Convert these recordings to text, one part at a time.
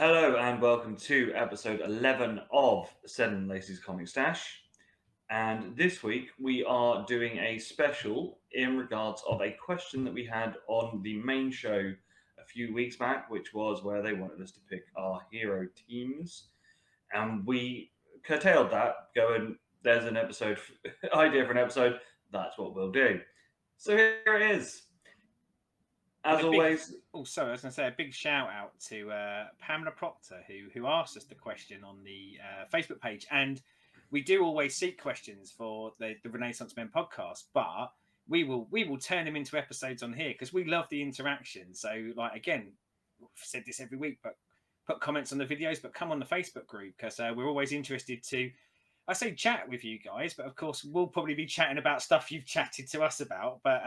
Hello and welcome to episode 11 of Seddon Laceys Comic Stash. And this week we are doing a special in regards of a question that we had on the main show a few weeks back, which was where they wanted us to pick our hero teams. And we curtailed that, going, there's an episode, idea for an episode, that's what we'll do. So here it is. As always. I was going to say a big shout out to Pamela Proctor, who asked us the question on the Facebook page. And we do always seek questions for the Renaissance Men podcast, but we will turn them into episodes on here because we love the interaction. So, like, again, we've said this every week, but put comments on the videos, but come on the Facebook group because we're always interested to, I say chat with you guys, but of course we'll probably be chatting about stuff you've chatted to us about. But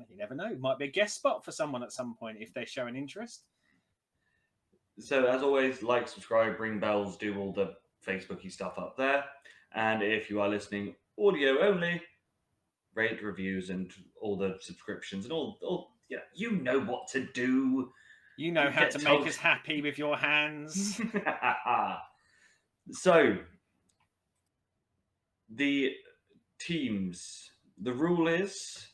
you never know; might be a guest spot for someone at some point if they show an interest. So as always, like, subscribe, ring bells, do all the Facebooky stuff up there. And if you are listening audio only, rate, reviews, and all the subscriptions and all you know what to do. You know how to make us happy with your hands. So. The teams, the rule is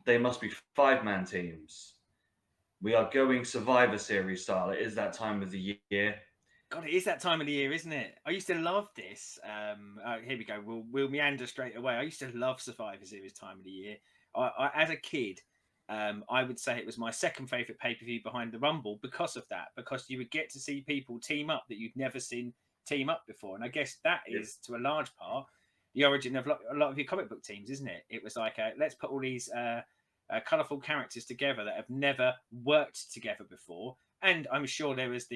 they must be 5-man teams. We are going Survivor Series style. It is that time of the year. God, it is that time of the year, isn't it? I used to love this. Here we go. We'll meander straight away. I used to love Survivor Series time of the year. I as a kid, I would say it was my second favourite pay-per-view behind the Rumble because of that. Because you would get to see people team up that you'd never seen team up before, and I guess that is to a large part the origin of a lot of your comic book teams, isn't it? It was like let's put all these colourful characters together that have never worked together before, and I'm sure there was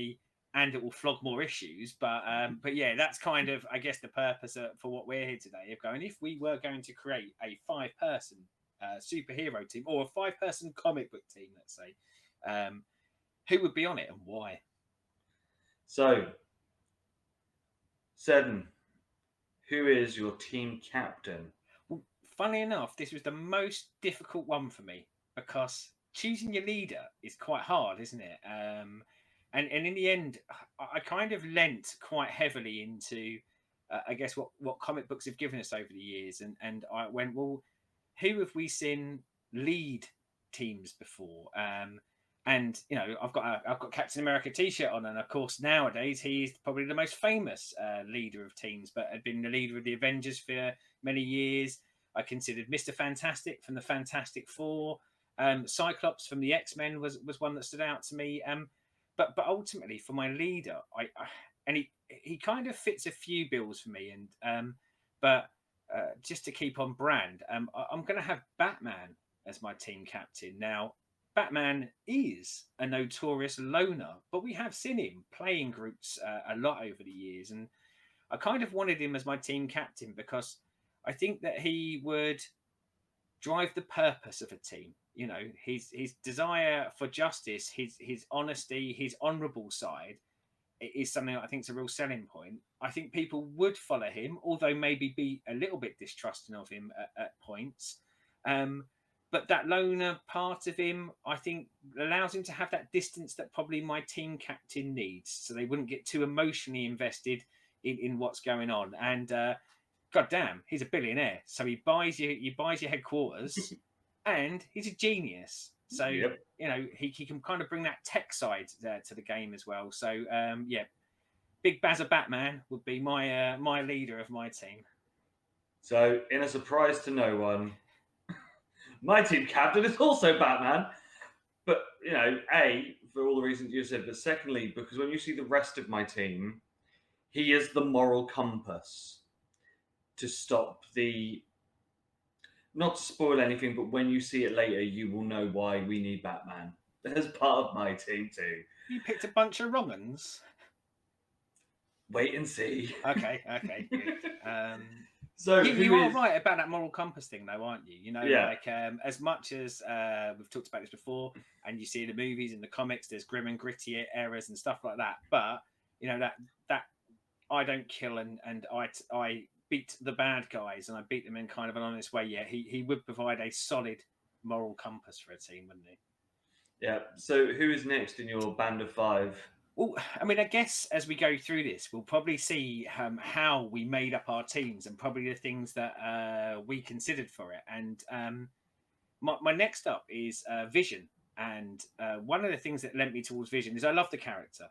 and it will flog more issues, but yeah, that's kind of, I guess, the purpose for what we're here today, of going, if we were going to create a 5-person superhero team or a 5-person comic book team, let's say, who would be on it and why? So Seddon, who is your team captain? Well, funnily enough, this was the most difficult one for me because choosing your leader is quite hard, isn't it? And in the end, I kind of lent quite heavily into, I guess, what comic books have given us over the years. And I went, well, who have we seen lead teams before? And I've got Captain America T-shirt on, and of course nowadays he's probably the most famous leader of teams, but had been the leader of the Avengers for many years. I considered Mr. Fantastic from the Fantastic Four, Cyclops from the X-Men was one that stood out to me. But ultimately for my leader, he kind of fits a few bills for me, but just to keep on brand, I'm going to have Batman as my team captain now. Batman is a notorious loner, but we have seen him playing groups a lot over the years. And I kind of wanted him as my team captain because I think that he would drive the purpose of a team. His desire for justice, his honesty, his honourable side is something I think is a real selling point. I think people would follow him, although maybe be a little bit distrusting of him at points. But that loner part of him, I think, allows him to have that distance that probably my team captain needs, so they wouldn't get too emotionally invested in what's going on. And God damn, he's a billionaire, so he buys your headquarters, and he's a genius. So Yep. He can kind of bring that tech side to the game as well. So yeah, Big Bazza Batman would be my leader of my team. So, in a surprise to no one, my team captain is also Batman. But, A, for all the reasons you said, but secondly, because when you see the rest of my team, he is the moral compass to stop not to spoil anything, but when you see it later, you will know why we need Batman as part of my team too. You picked a bunch of wrong uns. Wait and see. Okay. Good. So you are right about that moral compass thing, though, aren't you? Yeah. As much as we've talked about this before, and you see the movies and the comics, there's grim and gritty errors and stuff like that. But that I don't kill and I beat the bad guys and I beat them in kind of an honest way. Yeah, he would provide a solid moral compass for a team, wouldn't he? Yeah. So who is next in your band of 5? Well, I mean, I guess as we go through this, we'll probably see how we made up our teams and probably the things that we considered for it. And my next up is Vision. And one of the things that lent me towards Vision is I love the character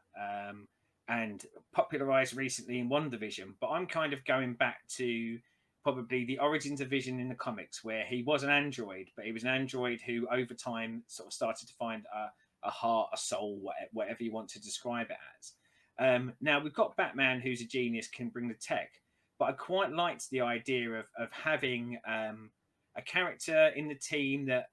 and popularized recently in WandaVision. But I'm kind of going back to probably the origins of Vision in the comics, where he was an android, but he was an android who over time sort of started to find a heart, a soul, whatever you want to describe it as. Now we've got Batman, who's a genius, can bring the tech, but I quite liked the idea of having a character in the team that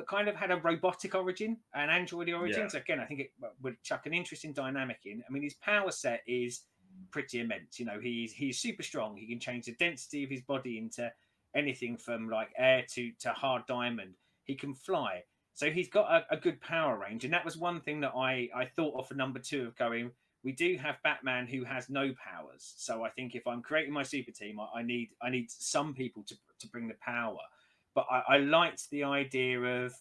kind of had a robotic origin, an android origin. Yeah. So again, I think it would chuck an interesting dynamic in. I mean, his power set is pretty immense. You know, he's super strong. He can change the density of his body into anything from like air to hard diamond. He can fly. So he's got a good power range. And that was one thing that I thought of for number 2 of going, we do have Batman who has no powers. So I think if I'm creating my super team, I need some people to bring the power. But I liked the idea of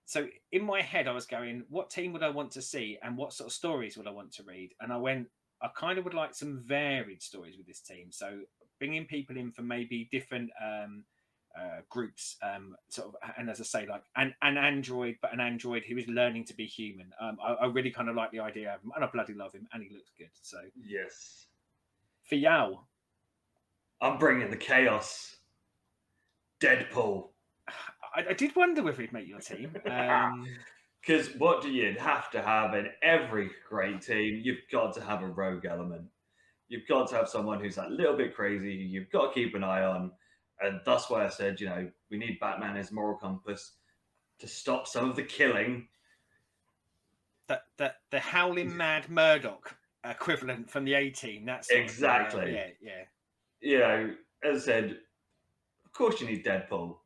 so in my head I was going, what team would I want to see and what sort of stories would I want to read? And I went, I kind of would like some varied stories with this team. So bringing people in from maybe different groups, sort of, and as I say, like an android, but an android who is learning to be human. I really kind of like the idea of him, and I bloody love him, and he looks good. So Yes. for Yao, I'm bringing the chaos. Deadpool. I did wonder whether he'd make your team. Because what do you have to have in every great team? You've got to have a rogue element. You've got to have someone who's a little bit crazy. You've got to keep an eye on. And that's why I said, you know, we need Batman as moral compass to stop some of the killing. The howling mad Murdoch equivalent from the A-Team. That's exactly. Yeah. You know, as I said, of course you need Deadpool.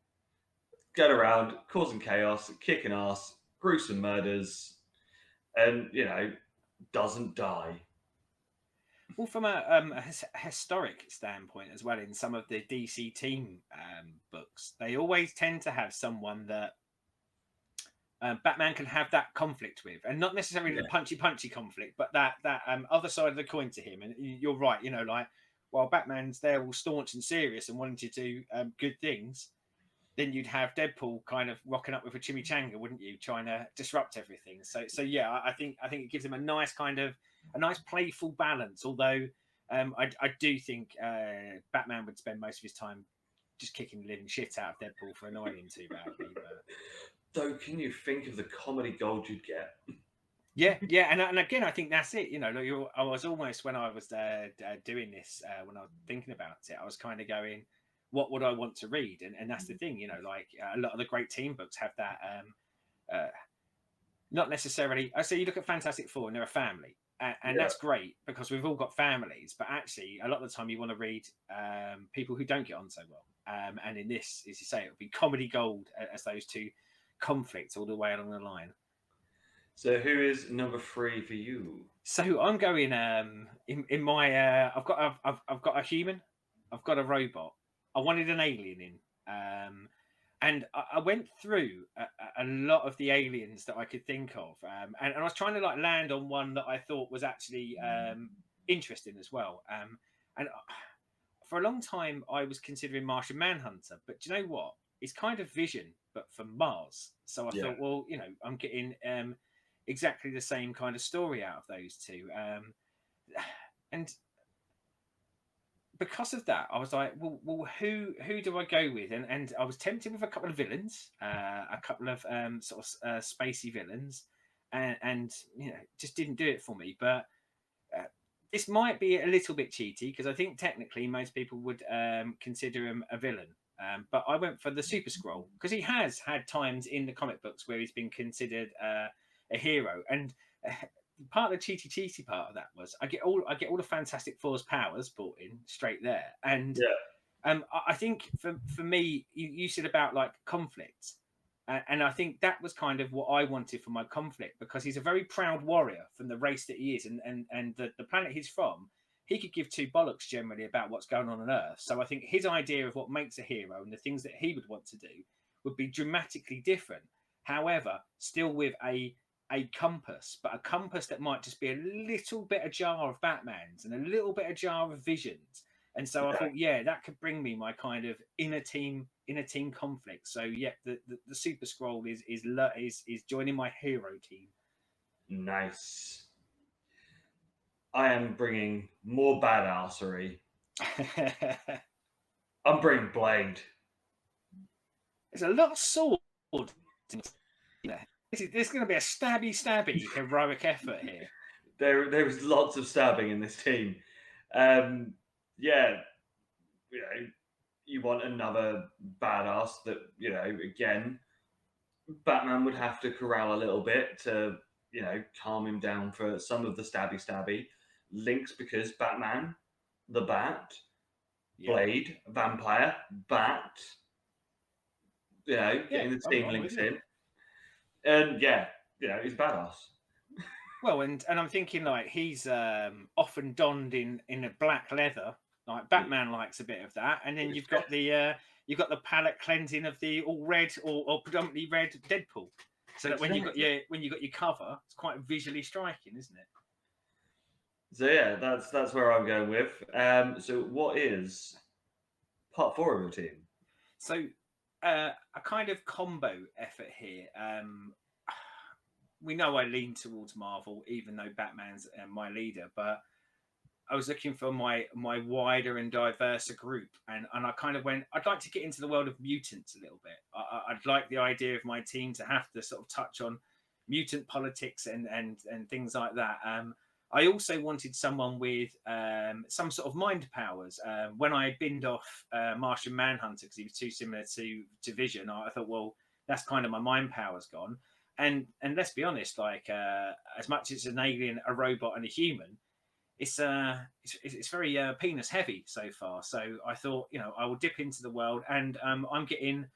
Get around, causing chaos, kicking ass, gruesome murders, and, you know, doesn't die. Well, from a historic standpoint as well, in some of the DC team books, they always tend to have someone that Batman can have that conflict with, and not necessarily the punchy conflict, but that other side of the coin to him. And you're right, you know, like while Batman's there all staunch and serious and wanting to do good things, then you'd have Deadpool kind of rocking up with a chimichanga, wouldn't you, trying to disrupt everything. So yeah, I think it gives him a nice playful balance. Although I do think Batman would spend most of his time just kicking the living shit out of Deadpool for annoying him too badly. But though, can you think of the comedy gold you'd get? Yeah, and again, I think that's it. You know, I was almost, when I was doing this, when I was thinking about it, I was kind of going, what would I want to read? And that's the thing, you know, like a lot of the great team books have that. Not necessarily. I say you look at Fantastic Four and they're a family, and that's great because we've all got families. But actually, a lot of the time, you want to read people who don't get on so well. And in this, as you say, it would be comedy gold as those two conflicts all the way along the line. So who is number 3 for you? So I'm going in my I've got a human, I've got a robot. I wanted an alien in, and I went through a lot of the aliens that I could think of, and I was trying to like land on one that I thought was actually interesting as well. And for a long time I was considering Martian Manhunter, but do you know what? It's kind of Vision, but from Mars. So I thought, well, you know, I'm getting exactly the same kind of story out of those two, and because of that, I was like, well, who do I go with? And I was tempted with a couple of villains, a couple of sort of spacey villains, and you know, just didn't do it for me. But this might be a little bit cheaty because I think technically most people would consider him a villain. But I went for the Super Skrull because he has had times in the comic books where he's been considered a hero, and part of the cheaty part of that was I get all the Fantastic Four's powers brought in straight there, and I think for me, you said about like conflict, and I think that was kind of what I wanted for my conflict, because he's a very proud warrior from the race that he is, and the planet he's from. He could give two bollocks generally about what's going on Earth. So I think his idea of what makes a hero and the things that he would want to do would be dramatically different. However, still with a a compass, but a compass that might just be a little bit ajar of Batman's and a little bit ajar of Vision's. And so I thought, yeah, that could bring me my kind of inner team conflict. So yeah, the Super Scroll is joining my hero team. Nice. I am bringing more badassery. I'm bringing Blade. There's a lot of sword. There's going to be a stabby heroic effort here. There was lots of stabbing in this team. Yeah, you know, you want another badass that, you know, again, Batman would have to corral a little bit to, you know, calm him down for some of the stabby. Links, because Batman, the Bat, Blade, Vampire, Bat, you know, getting the team links in. And yeah, you know, he's badass. Well, and I'm thinking like he's often donned in a black leather. Like Batman likes a bit of that, and then you've got the palette cleansing of the all red or predominantly red Deadpool. So that when you got your cover, it's quite visually striking, isn't it? So yeah, that's where I'm going with. So what is part 4 of your team? So a kind of combo effort here. We know I lean towards Marvel, even though Batman's my leader, but I was looking for my wider and diverser group, and I kind of went, I'd like to get into the world of mutants a little bit. I'd like the idea of my team to have to sort of touch on mutant politics and things like that. I also wanted someone with some sort of mind powers. When I binned off Martian Manhunter because he was too similar to Vision, I thought, well, that's kind of my mind powers gone. And let's be honest, like as much as it's an alien, a robot, and a human, it's very penis heavy so far. So I thought, you know, I will dip into the world, and I'm getting,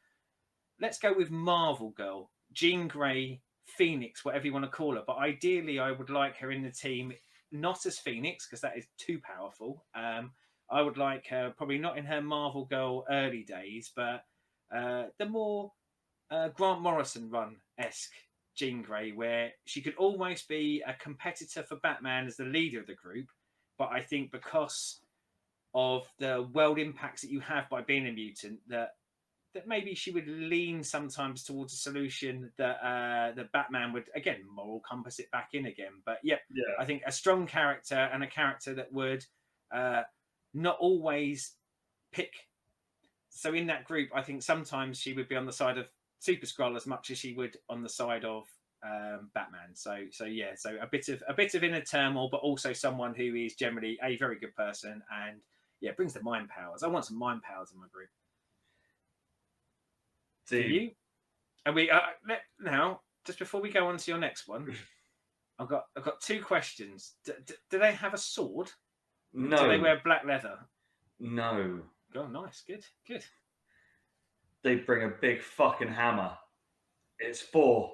let's go with Marvel Girl, Jean Grey, Phoenix, whatever you want to call her. But ideally, I would like her in the team, not as Phoenix, because that is too powerful. I would like her probably not in her Marvel Girl early days, but the more Grant Morrison run-esque Jean Grey, where she could almost be a competitor for Batman as the leader of the group. But I think because of the world impacts that you have by being a mutant, that maybe she would lean sometimes towards a solution that that Batman would, again, moral compass it back in again. But yeah, I think a strong character, and a character that would not always pick. So in that group, I think sometimes she would be on the side of Super Skrull as much as she would on the side of Batman. So yeah, so a bit of inner turmoil, but also someone who is generally a very good person, and yeah, brings the mind powers. I want some mind powers in my group. Do you? And we now, just before we go on to your next one, I've got 2 questions. Do they have a sword? No. Do they wear black leather? No. Oh, nice, good. They bring a big fucking hammer. It's Thor.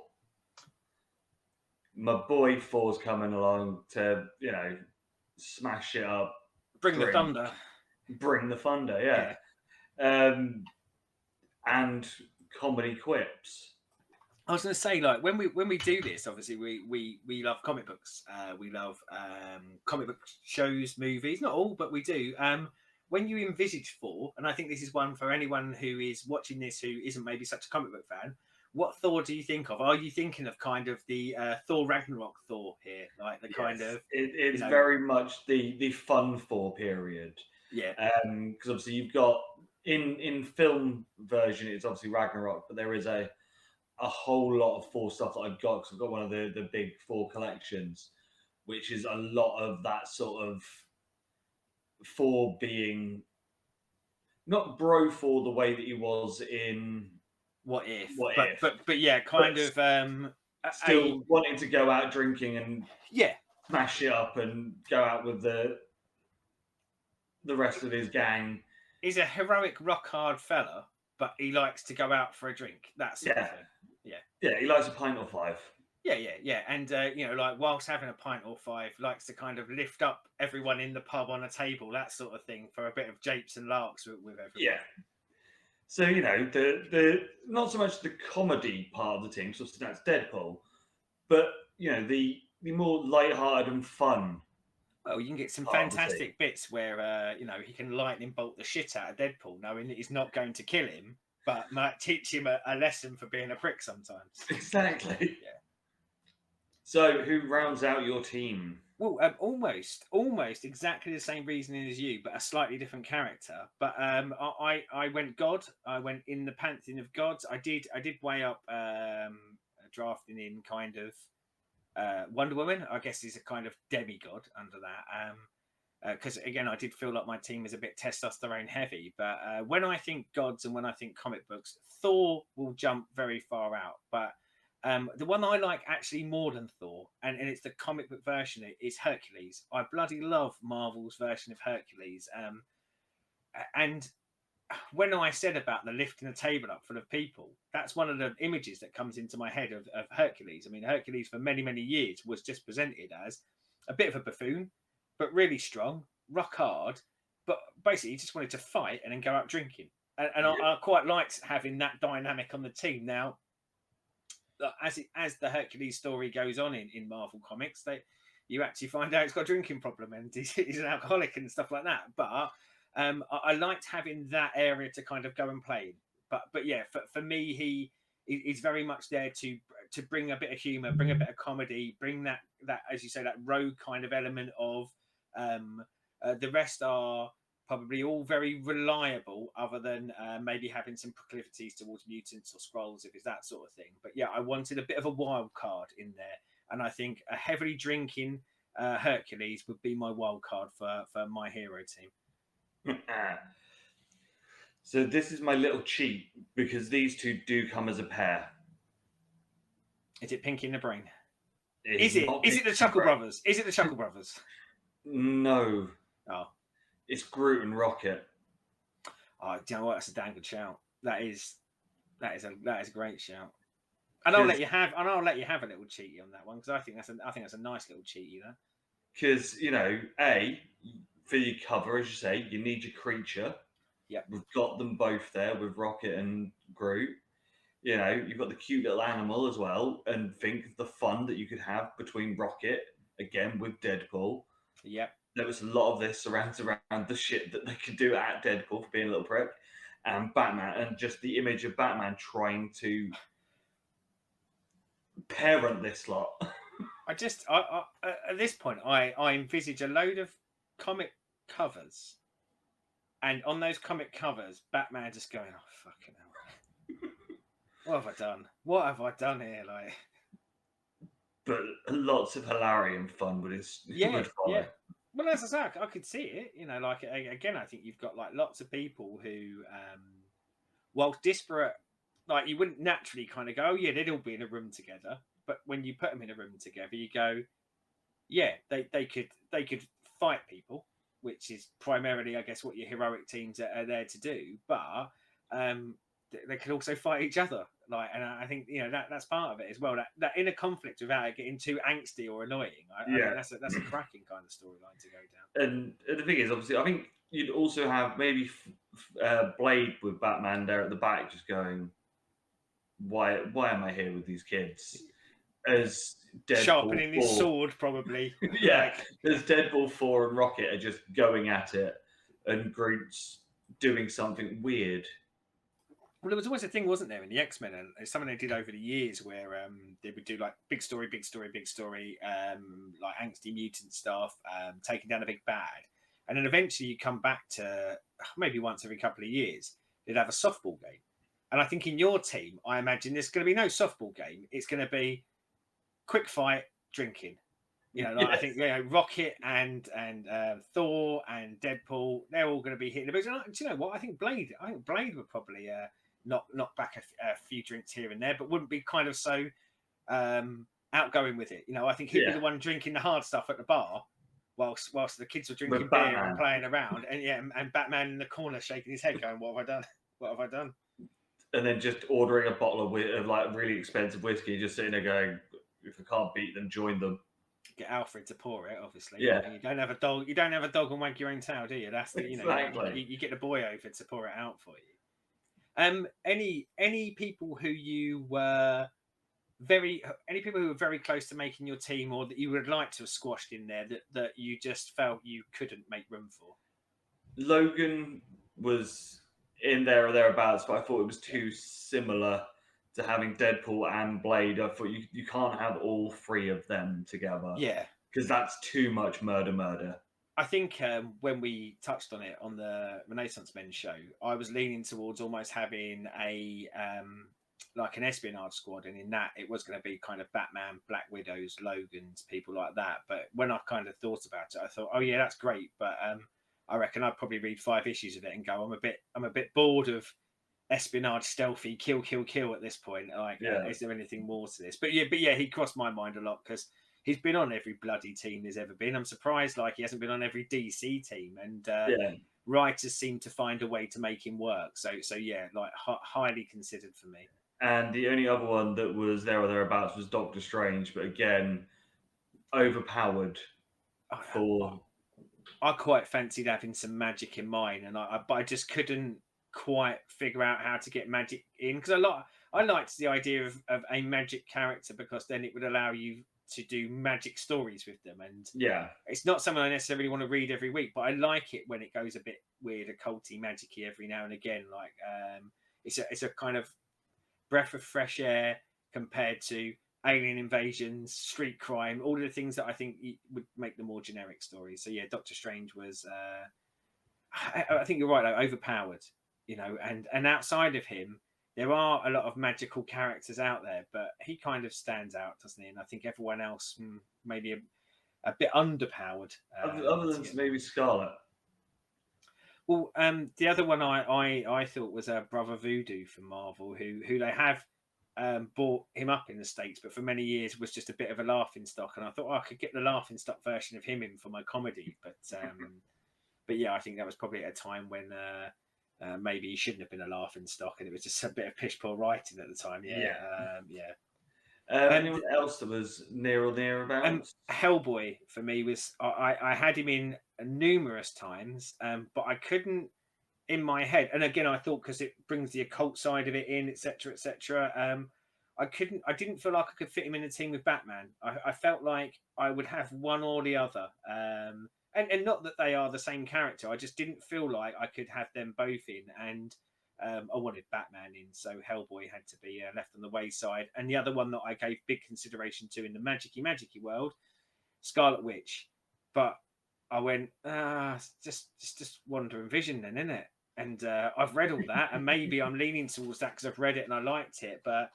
My boy Thor's coming along to, you know, smash it up. Bring the thunder. Bring the thunder, yeah. And comedy quips. I was going to say, like, when we do this, obviously we love comic books. We love comic book shows, movies. Not all, but we do. When you envisage Thor, and I think this is one for anyone who is watching this who isn't maybe such a comic book fan, what Thor do you think of? Are you thinking of kind of the Thor Ragnarok Thor here, like the kind of? It's very much the fun Thor period. Yeah. Because obviously you've got in film version it's obviously Ragnarok, but there is a whole lot of Thor stuff that I've got because I've got one of the big Thor collections, which is a lot of that sort of Thor being not bro Thor the way that he was in What If, but yeah, kind of still wanting to go out drinking and yeah, smash it up and go out with the rest of his gang. He's a heroic rock hard fella, but he likes to go out for a drink. That sort of thing. Yeah, he likes a pint or 5. Yeah. And, you know, like whilst having a pint or 5, likes to kind of lift up everyone in the pub on a table, that sort of thing, for a bit of japes and larks with everyone. Yeah. So, you know, the not so much the comedy part of the team, so that's Deadpool, but the more light-hearted and fun Well, you can get some part of the team. fantastic bits where he can lightning bolt the shit out of Deadpool, knowing that he's not going to kill him, but might teach him a lesson for being a prick sometimes. Exactly. Yeah. So, who rounds out your team? Well, almost exactly the same reasoning as you, but a slightly different character. But I went God. I went in the pantheon of gods. I did weigh up drafting in kind of Wonder Woman. I guess is a kind of demigod under that. Because again, I did feel like my team was a bit testosterone heavy. But when I think gods and when I think comic books, Thor will jump very far out. But the one I like actually more than Thor, and it's the comic book version, is Hercules. I bloody love Marvel's version of Hercules. And when I said about the lifting a table up full of people, that's one of the images that comes into my head of Hercules. I mean, Hercules for many, many years was just presented as a bit of a buffoon, but really strong, rock hard, but basically he just wanted to fight and then go out drinking. And I quite liked having that dynamic on the team. Now, as the Hercules story goes on in Marvel Comics, you actually find out he's got a drinking problem and he's an alcoholic and stuff like that. But I liked having that area to kind of go and play. But yeah, for me, he's very much there to bring a bit of humor, bring a bit of comedy, bring that as you say, that rogue kind of element of the rest are probably all very reliable, other than maybe having some proclivities towards mutants or scrolls, if it's that sort of thing. But yeah, I wanted a bit of a wild card in there, and I think a heavily drinking Hercules would be my wild card for my hero team. So this is my little cheat, because these two do come as a pair. Is it Pinky in the Brain? Is it the Chuckle Brothers? Is it the Chuckle Brothers? No. Oh. It's Groot and Rocket. Oh, do you know what? That's a damn good shout. That is a great shout. And I'll let you have a little cheaty on that one, because I think that's a nice little cheaty there. Because for your cover, as you say, you need your creature. Yeah, we've got them both there with Rocket and Groot. You've got the cute little animal as well, and think of the fun that you could have between Rocket again with Deadpool. Yep. There was a lot of this surrounds around the shit that they could do at Deadpool for being a little prick, and Batman, and just the image of Batman trying to parent this lot. I at this point, I envisage a load of comic covers, and on those comic covers, Batman just going, "Oh fucking hell, what have I done? What have I done here?" Like, but lots of hilarity and fun would follow. Yeah. Well, as I say, I could see it. Like again, I think you've got like lots of people who, whilst disparate, like you wouldn't naturally kind of go, "Oh yeah, they'd all be in a room together." But when you put them in a room together, you go, "Yeah, they could fight people," which is primarily, I guess, what your heroic teams are there to do. But they could also fight each other. Like, and I think that's part of it as well. That inner conflict without it getting too angsty or annoying. I think that's a cracking kind of storyline to go down. And the thing is, obviously, I think you'd also have maybe Blade with Batman there at the back, just going, "Why am I here with these kids?" As Deadpool sharpening his sword, probably. Yeah, as Deadpool 4 and Rocket are just going at it, and Groot's doing something weird. Well, there was always a thing, wasn't there, in the X-Men, and it's something they did over the years, where they would do like big story, like angsty mutant stuff, taking down a big bad, and then eventually you come back to maybe once every couple of years, they'd have a softball game. And I think in your team, I imagine there's going to be no softball game. It's going to be quick fight, drinking. I think Rocket and Thor and Deadpool, they're all going to be hitting the boots. And do you know what? I think Blade would probably knock back a few drinks here and there, but wouldn't be kind of so outgoing with it. I think he'd be the one drinking the hard stuff at the bar, whilst the kids were drinking beer and playing around, and Batman in the corner shaking his head, going, "What have I done? What have I done?" And then just ordering a bottle of like really expensive whiskey, just sitting there going, "If I can't beat them, join them." Get Alfred to pour it, obviously. Yeah. You don't have a dog. You don't have a dog and wag your own tail, do you? That's the exactly. You get the boy over to pour it out for you. Any people who you were any people who were very close to making your team, or that you would like to have squashed in there, that you just felt you couldn't make room for? Logan was in there or thereabouts, but I thought it was too similar to having Deadpool and Blade. I thought you can't have all three of them together. Yeah, because that's too much murder. I think when we touched on it on the Renaissance Men show, I was leaning towards almost having a like an espionage squad, and in that it was going to be kind of Batman, Black Widows, Logans, people like that. But when I kind of thought about it, I thought, oh yeah, that's great, but I reckon I'd probably read 5 issues of it and go, I'm a bit bored of espionage, stealthy, kill at this point. Like, is there anything more to this? But yeah, he crossed my mind a lot because he's been on every bloody team there's ever been. I'm surprised like he hasn't been on every DC team, and writers seem to find a way to make him work. So yeah, like highly considered for me. And the only other one that was there or thereabouts was Doctor Strange, but again, overpowered. I quite fancied having some magic in mine, and but I just couldn't quite figure out how to get magic in, because I liked the idea of a magic character, because then it would allow you to do magic stories with them, and it's not something I necessarily want to read every week, but I like it when it goes a bit weird, occulty, magicy every now and again. Like it's a kind of breath of fresh air compared to alien invasions, street crime, all of the things that I think would make the more generic stories. So yeah, Doctor Strange was I think you're right, like, overpowered, you know, and outside of him there are a lot of magical characters out there, but he kind of stands out, doesn't he? And I think everyone else maybe a bit underpowered. Other than maybe Scarlet. Well, the other one I thought was Brother Voodoo from Marvel, who they have brought him up in the States, but for many years was just a bit of a laughing stock. And I thought, I could get the laughing stock version of him in for my comedy, but yeah, I think that was probably at a time when maybe he shouldn't have been a laughing stock, and it was just a bit of pish poor writing at the time. Anyone else that was near or thereabouts? Hellboy for me was I had him in numerous times, but I couldn't in my head. And again, I thought because it brings the occult side of it in, etc., etc. I didn't feel like I could fit him in a team with Batman. I felt like I would have one or the other. And not that they are the same character. I just didn't feel like I could have them both in. And I wanted Batman in, so Hellboy had to be left on the wayside. And the other one that I gave big consideration to in the magicy world, Scarlet Witch. But I went, just Wandering Vision then, isn't it? And I've read all that, and maybe I'm leaning towards that because I've read it and I liked it. But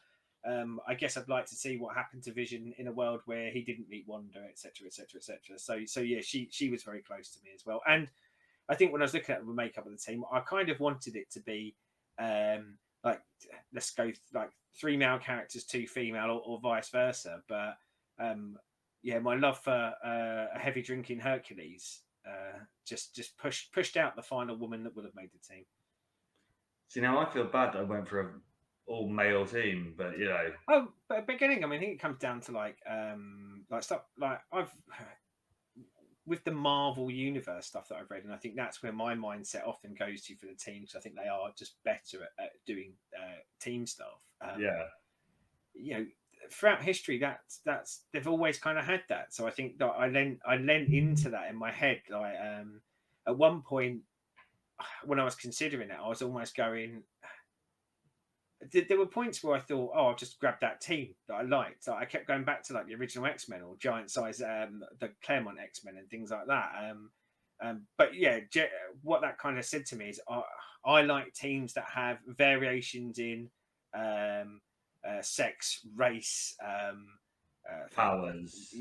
I guess I'd like to see what happened to Vision in a world where he didn't meet Wanda, etc., etc., etc. So yeah, she was very close to me as well. And I think when I was looking at the makeup of the team, I kind of wanted it to be like, let's go like 3 male characters, 2 female, or vice versa. But yeah, my love for a heavy drinking Hercules just pushed out the final woman that would have made the team. See, now I feel bad that I went for an all male team, but you know. Oh, but beginning, I mean, I think it comes down to like stuff like I've with the Marvel Universe stuff that I've read, and I think that's where my mindset often goes to for the teams. I think they are just better at doing team stuff. You know, throughout history, that's they've always kind of had that. So I think that I lent into that in my head. Like at one point when I was considering it, I was almost going. There were points where I thought, oh, I'll just grab that team that I liked. So I kept going back to like the original X-Men or Giant Size, the Claremont X-Men and things like that. But yeah, what that kind of said to me is I like teams that have variations in sex, race, powers,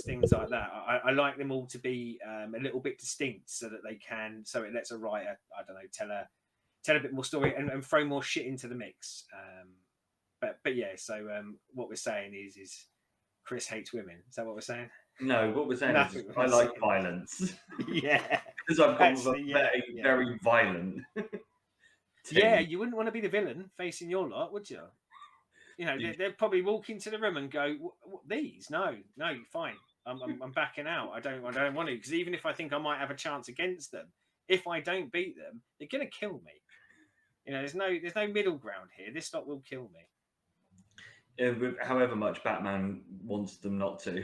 things like that. I like them all to be a little bit distinct, so that they can. So it lets a writer, I don't know, tell a bit more story and throw more shit into the mix. But yeah, so what we're saying is Chris hates women. Is that what we're saying? No, what we're saying is I like violence. Yeah. Because I've gone with a very violent team. Yeah, you wouldn't want to be the villain facing your lot, would you? You know, they'd probably walk into the room and go, these? No, fine. I'm backing out. I don't want to, because even if I think I might have a chance against them, if I don't beat them, they're going to kill me. You know, there's no middle ground here. This lot will kill me. however much Batman wants them not to.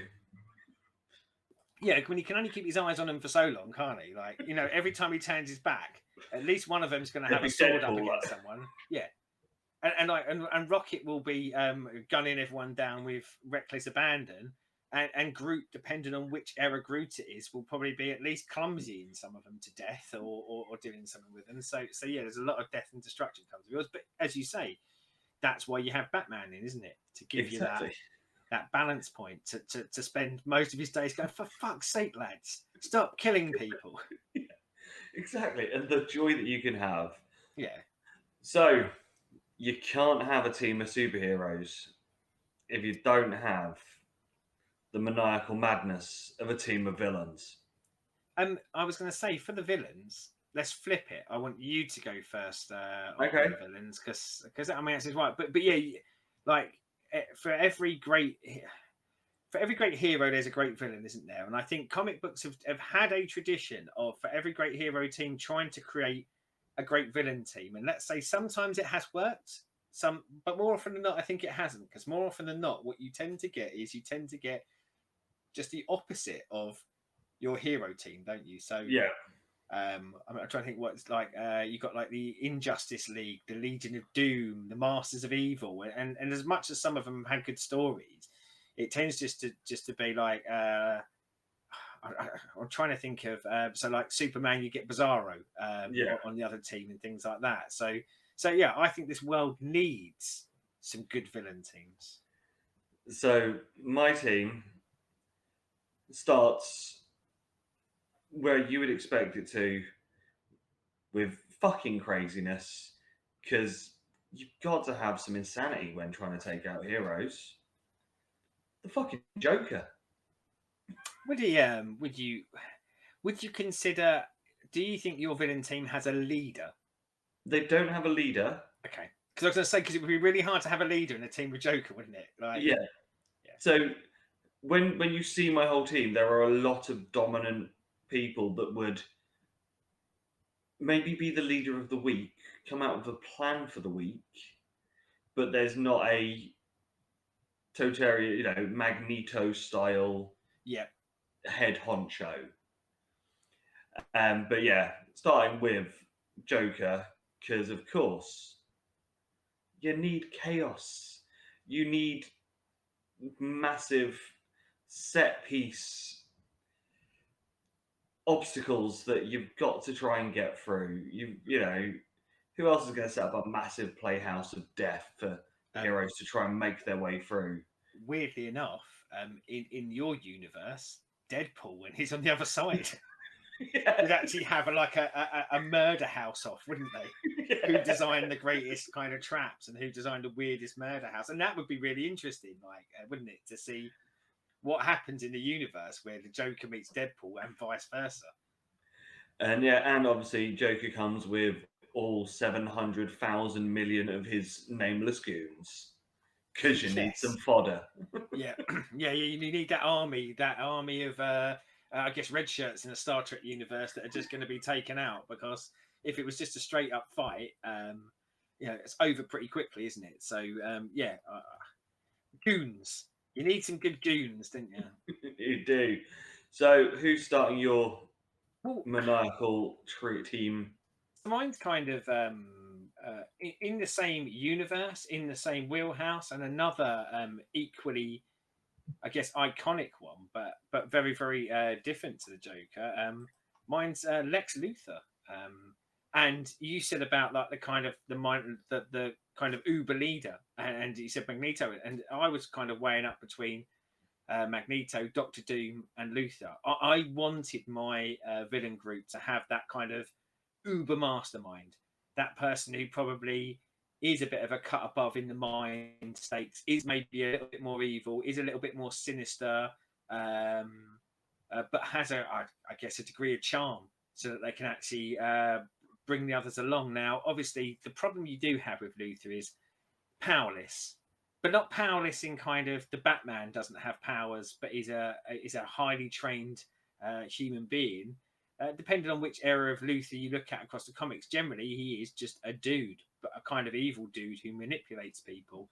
Yeah, when he can only keep his eyes on them for so long, can't he? Like, you know, every time he turns his back, at least one of them's going to have It'd a be sword up Deadpool, against someone. Yeah, and Rocket will be gunning everyone down with reckless abandon, and Groot, depending on which era Groot it is, will probably be at least clumsying some of them to death or doing something with them. So yeah, there's a lot of death and destruction comes with us. But as you say, that's why you have Batman in, isn't it? To give you that balance point to spend most of his days going, for fuck's sake, lads, stop killing people. Yeah, exactly, and the joy that you can have. Yeah. So you can't have a team of superheroes if you don't have the maniacal madness of a team of villains. I was going to say, for the villains, let's flip it. I want you to go first Okay. on the villains, because I mean, that's right. But yeah, like for every great hero, there's a great villain, isn't there? And I think comic books have had a tradition of, for every great hero team, trying to create a great villain team. And let's say sometimes it has worked, but more often than not, I think it hasn't. Because more often than not, what you tend to get just the opposite of your hero team, don't you? So Yeah. I'm trying to think what it's like. You got like the Injustice League, the Legion of Doom, the Masters of Evil, and as much as some of them had good stories, it tends just to be like I'm trying to think of so like Superman, you get Bizarro on the other team and things like that. So yeah, I think this world needs some good villain teams. So my team starts where you would expect it to, with fucking craziness, because you've got to have some insanity when trying to take out heroes. The fucking Joker. Would you consider? Do you think your villain team has a leader? They don't have a leader. Okay, because I was going to say, because it would be really hard to have a leader in a team with Joker, wouldn't it? Like, Yeah. So when you see my whole team, there are a lot of dominant people that would maybe be the leader of the week, come out with a plan for the week, but there's not a totalitarian, Magneto style head honcho. But yeah, starting with Joker, because of course you need chaos. You need massive set piece obstacles that you've got to try and get through. Who else is going to set up a massive playhouse of death for heroes to try and make their way through? Weirdly enough, in your universe, Deadpool, when he's on the other side, would actually have a murder house off, wouldn't they? Yeah. Who designed the greatest kind of traps and who designed the weirdest murder house? And that would be really interesting, like, wouldn't it, to see what happens in the universe where the Joker meets Deadpool and vice versa. And obviously Joker comes with all 700,000 million of his nameless goons, because you need some fodder. yeah, you need that army of I guess red shirts in a Star Trek universe that are just going to be taken out, because if it was just a straight up fight, it's over pretty quickly, isn't it? So goons. You need some good goons, don't you? You do. So who's starting your maniacal team? Mine's kind of in the same universe, in the same wheelhouse, and another equally, I guess, iconic one, but very, very different to the Joker. Mine's Lex Luthor. And you said about like the kind of the kind of uber leader, and you said Magneto, and I was kind of weighing up between Magneto, Doctor Doom, and Luthor. I wanted my villain group to have that kind of uber mastermind, that person who probably is a bit of a cut above in the mind stakes, is maybe a little bit more evil, is a little bit more sinister, but has I guess a degree of charm, so that they can actually bring the others along. Now, obviously, the problem you do have with Luthor is powerless, but not powerless in kind of the Batman doesn't have powers, but is a highly trained human being. Depending on which era of Luthor you look at across the comics, generally he is just a dude, but a kind of evil dude who manipulates people.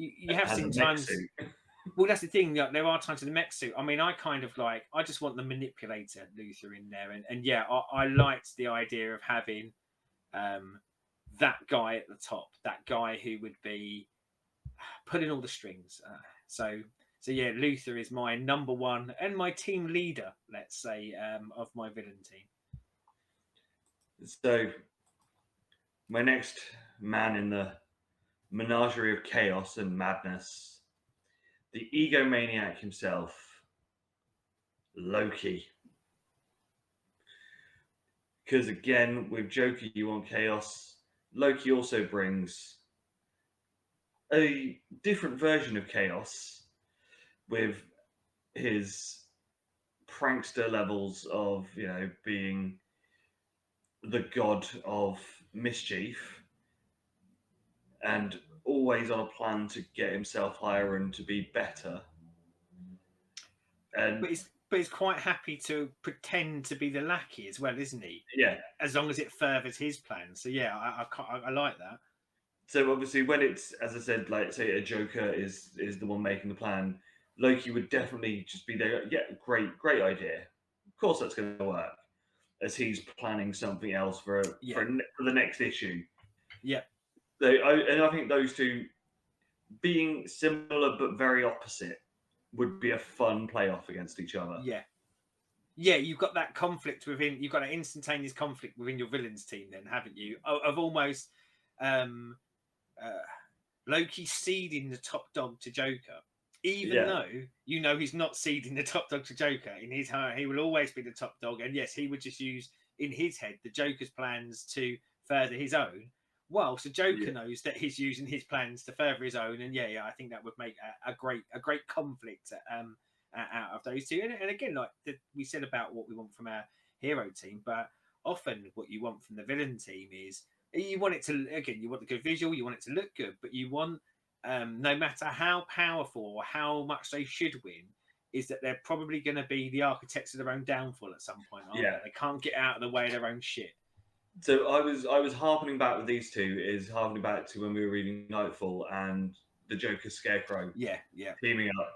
you have has a seen mech times. suit. Well, that's the thing. There are times in the mech suit. I mean, I kind of like. I just want the manipulator Luthor in there, and yeah, I liked the idea of having that guy at the top, that guy who would be pulling all the strings. So yeah, Luthor is my number one and my team leader, let's say, of my villain team. So my next man in the menagerie of chaos and madness, the egomaniac himself, Loki. Because again, with Joker, you want chaos. Loki also brings a different version of chaos with his prankster levels of, being the god of mischief and always on a plan to get himself higher and to be better. And But he's quite happy to pretend to be the lackey as well, isn't he? yeah, As long as it furthers his plan. So yeah, I like that. so obviously when it's, as I said, like say a Joker is the one making the plan, Loki would definitely just be there. Yeah, great idea. Of course that's going to work. As he's planning something else for the next issue. Yeah. So I think those two being similar but very opposite would be a fun playoff against each other. Yeah. Yeah, you've got that conflict within. You've got an instantaneous conflict within your villains team, then, haven't you? Of almost Loki seeding the top dog to Joker, even though you know he's not seeding the top dog to Joker. In his heart, he will always be the top dog, and yes, he would just use in his head the Joker's plans to further his own. Whilst the Joker knows that he's using his plans to further his own, and yeah, I think that would make a great conflict out of those two. And again, like we said about what we want from our hero team, but often what you want from the villain team is you want it to, again, you want the good visual, you want it to look good, but you want no matter how powerful or how much they should win, is that they're probably going to be the architects of their own downfall at some point, aren't they? They can't get out of the way of their own shit. So I was harkening back with these two, is harkening back to when we were reading Nightfall and the Joker Scarecrow teaming up.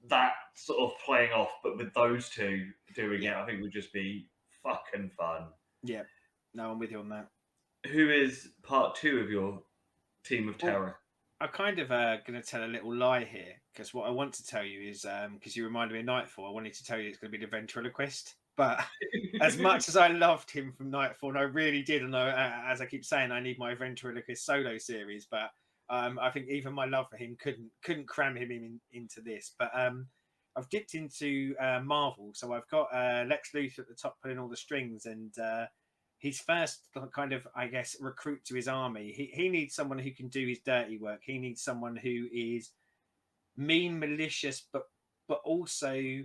That sort of playing off, but with those two doing it, I think would just be fucking fun. Yeah, no, I'm with you on that. Who is part two of your team of terror? I'm kind of going to tell a little lie here, because what I want to tell you is, because you reminded me of Nightfall, I wanted to tell you it's going to be the ventriloquist. But as much as I loved him from Nightfall, and I really did, and as I keep saying, I need my ventriloquist solo series, but I think even my love for him couldn't cram him into this. But I've dipped into Marvel, so I've got Lex Luthor at the top pulling all the strings, and his first kind of, I guess, recruit to his army. He needs someone who can do his dirty work. He needs someone who is mean, malicious, but also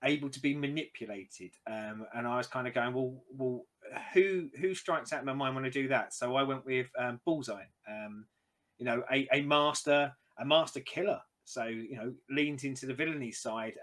able to be manipulated. And I was kind of going, well, who strikes out in my mind when I do that? So I went with Bullseye. A master killer. So leans into the villainy side.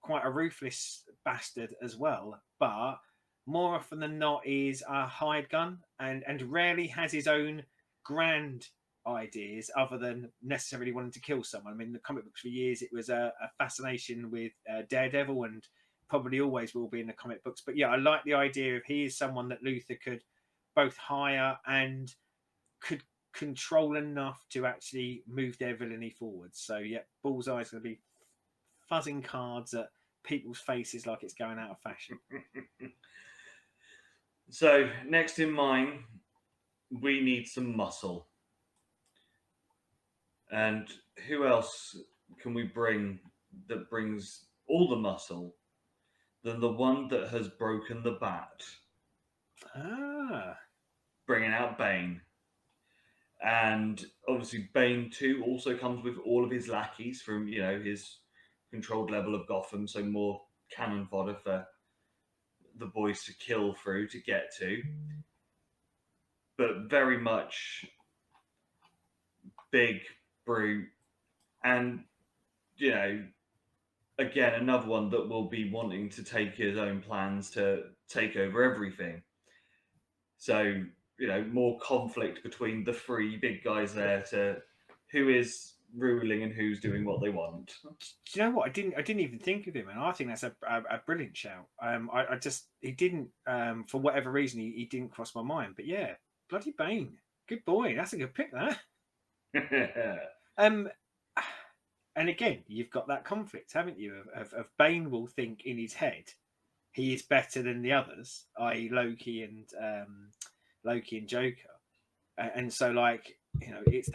Quite a ruthless bastard as well, but more often than not is a hired gun and rarely has his own grand ideas other than necessarily wanting to kill someone. I mean, the comic books for years, it was a fascination with Daredevil, and probably always will be in the comic books. But yeah, I like the idea of he is someone that Luthor could both hire and could control enough to actually move their villainy forward. So yeah, Bullseye is going to be fuzzing cards at people's faces like it's going out of fashion. So next in mine, we need some muscle. And who else can we bring that brings all the muscle than the one that has broken the bat? Bringing out Bane. And obviously Bane 2 also comes with all of his lackeys from, his controlled level of Gotham, so more cannon fodder for the boys to kill through to get to. But very much big brute, and again, another one that will be wanting to take his own plans to take over everything. So more conflict between the three big guys there to who is ruling and who's doing what they want. Do you know what? I didn't even think of him, and I think that's a brilliant shout. I just he didn't for whatever reason he didn't cross my mind. But yeah, bloody Bane, good boy. That's a good pick, that. Um, and again, you've got that conflict, haven't you? Of Bane will think in his head he is better than the others, i.e., Loki and Joker, and so like it's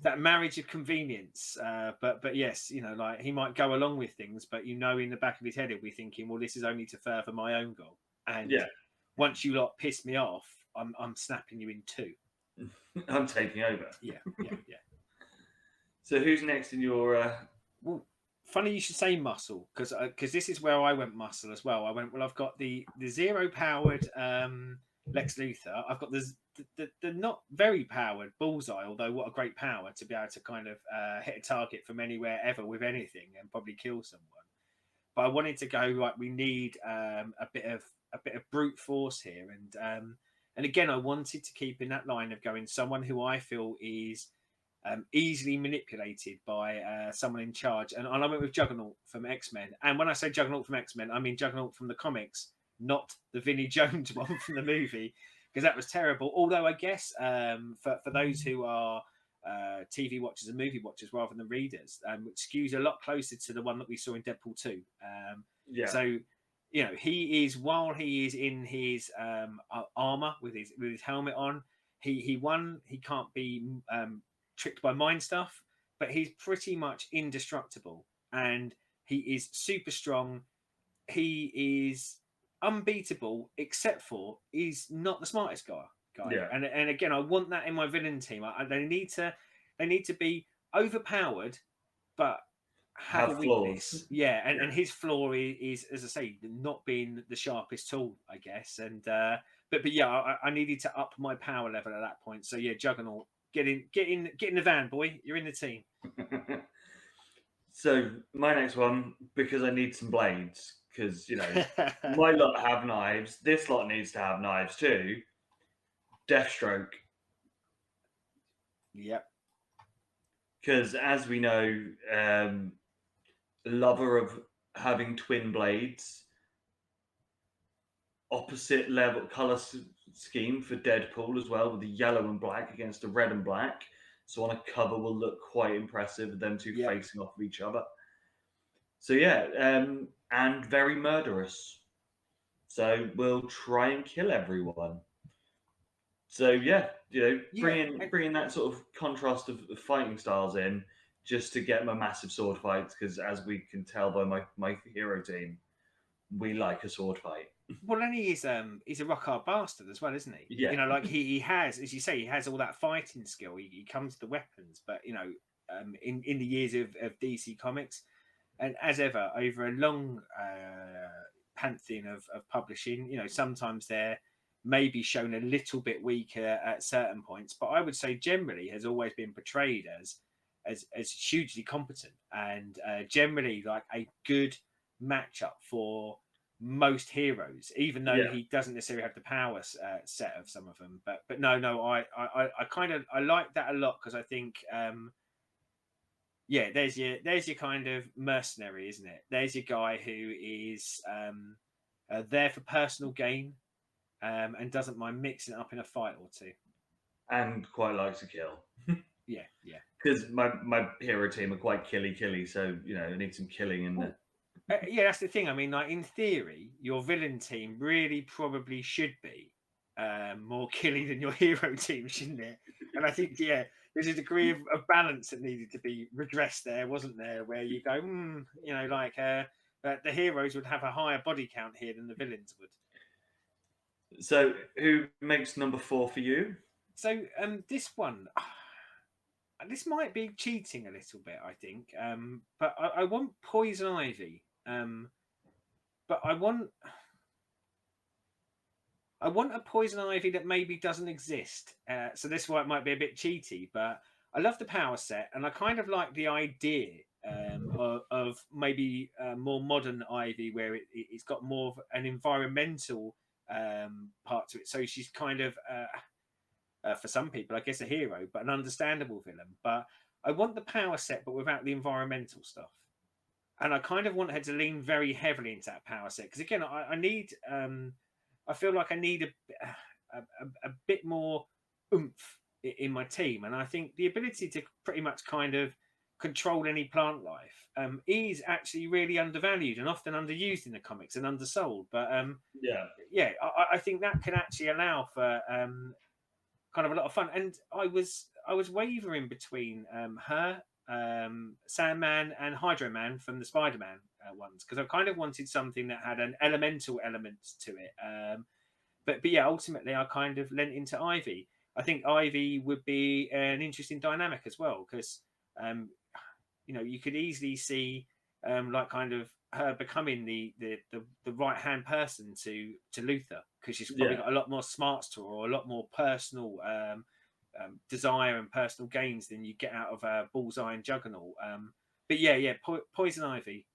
that marriage of convenience. But yes, like he might go along with things, but in the back of his head he'll be thinking, well, this is only to further my own goal. And yeah, once you lot piss me off, I'm snapping you in two. I'm taking over. Yeah. So who's next in your? Well, funny you should say muscle, because this is where I went muscle as well. I went, well, I've got the zero powered Lex Luthor. I've got the not very powered Bullseye, although what a great power to be able to kind of hit a target from anywhere ever with anything and probably kill someone. But I wanted to go like we need a bit of brute force here, and again I wanted to keep in that line of going someone who I feel is easily manipulated by someone in charge, and I went with Juggernaut from X-Men. And when I say Juggernaut from X-Men, I mean Juggernaut from the comics, not the Vinnie Jones one from the movie, because that was terrible. Although I guess for those who are TV watchers and movie watchers rather than readers, which skews a lot closer to the one that we saw in Deadpool 2. Yeah. So he is, while he is in his armor with his helmet on, he can't be tricked by mind stuff, but he's pretty much indestructible, and he is super strong. He is unbeatable, except for he's not the smartest guy. Yeah. And again, I want that in my villain team. They need to be overpowered, but have a weakness. Flaws. Yeah, and his flaw is, as I say, not being the sharpest tool, I guess. And but yeah, I needed to up my power level at that point. So yeah, Juggernaut, get in the van, boy. You're in the team. So my next one, because I need some blades, because my lot have knives. This lot needs to have knives too. Deathstroke. Yep. Because as we know, lover of having twin blades, opposite level color scheme for Deadpool as well, with the yellow and black against the red and black. So on a cover will look quite impressive, them two facing off of each other. So yeah, and very murderous. So we'll try and kill everyone. So yeah, bringing that sort of contrast of fighting styles in, just to get my massive sword fights, because as we can tell by my hero team, we like a sword fight. Well, and he's a rock hard bastard as well, isn't he? Yeah. Like he has, as you say, he has all that fighting skill. He comes to the weapons, but in the years of DC Comics, and as ever over a long pantheon of publishing, sometimes they're maybe shown a little bit weaker at certain points, but I would say generally has always been portrayed as hugely competent and generally like a good matchup for most heroes, even though he doesn't necessarily have the power set of some of them. But no, I like that a lot, because I think there's your kind of mercenary, isn't it? There's your guy who is there for personal gain, and doesn't mind mixing it up in a fight or two, and quite likes to kill. yeah. Because my hero team are quite killy, so I need some killing in there. Yeah, that's the thing. I mean, like in theory, your villain team really probably should be more killy than your hero team, shouldn't it? And I think there's a degree of balance that needed to be redressed there, wasn't there? Where you go, like the heroes would have a higher body count here than the villains would. So who makes number 4 for you? So this one, this might be cheating a little bit, I think. But I want Poison Ivy. But I want a Poison Ivy that maybe doesn't exist. So this one might be a bit cheaty, but I love the power set, and I kind of like the idea of maybe more modern Ivy, where it's got more of an environmental part to it. So she's kind of, for some people, I guess, a hero, but an understandable villain. But I want the power set, but without the environmental stuff. And I kind of want her to lean very heavily into that power set because again, I need. I feel like I need a bit more oomph in my team, and I think the ability to pretty much kind of control any plant life is actually really undervalued and often underused in the comics and undersold. But yeah, I think that can actually allow for kind of a lot of fun. And I was wavering between her, Sandman, and Hydro Man from the Spider-Man ones because I kind of wanted something that had an elemental element to it. But yeah, ultimately I kind of lent into Ivy. I think Ivy would be an interesting dynamic as well because you know, you could easily see like kind of her becoming the right hand person to LUTHOR because she's probably got a lot more smarts to her or a lot more personal desire and personal gains than you get out of Bullseye and Juggernaut. But yeah, Poison Ivy.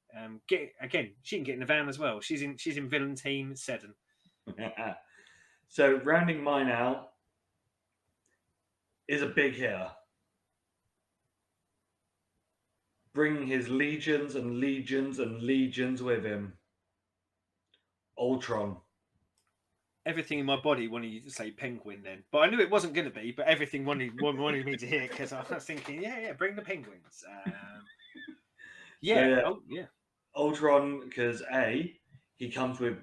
Again, she can get in the van as well. She's in villain team Seddon. So rounding mine out is a big hitter. Bringing his legions and legions and legions with him. Ultron. Everything in my body wanted you to say Penguin then, but I knew it wasn't going to be. But everything wanted me to hear because I was thinking, yeah, bring the Penguins. Yeah, So, Ultron, because he comes with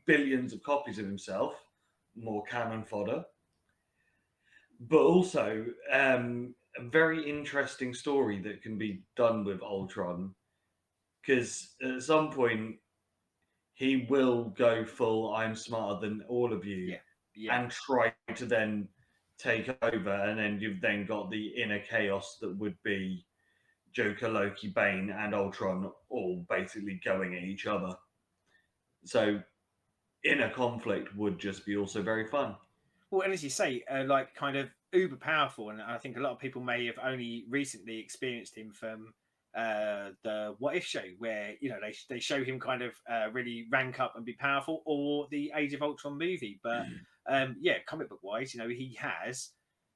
billions of copies of himself, more cannon fodder, but also a very interesting story that can be done with Ultron, because at some point he will go full "I'm smarter than all of you" and try to then take over, and then you've then got the inner chaos that would be Joker, Loki, Bane, and Ultron all basically going at each other. So inner conflict would just be also very fun. Well, and as you say, like kind of uber powerful, and I think a lot of people may have only recently experienced him from the What If show, where you know they show him kind of really rank up and be powerful, or the Age of Ultron movie. But yeah, comic book wise, you know, he has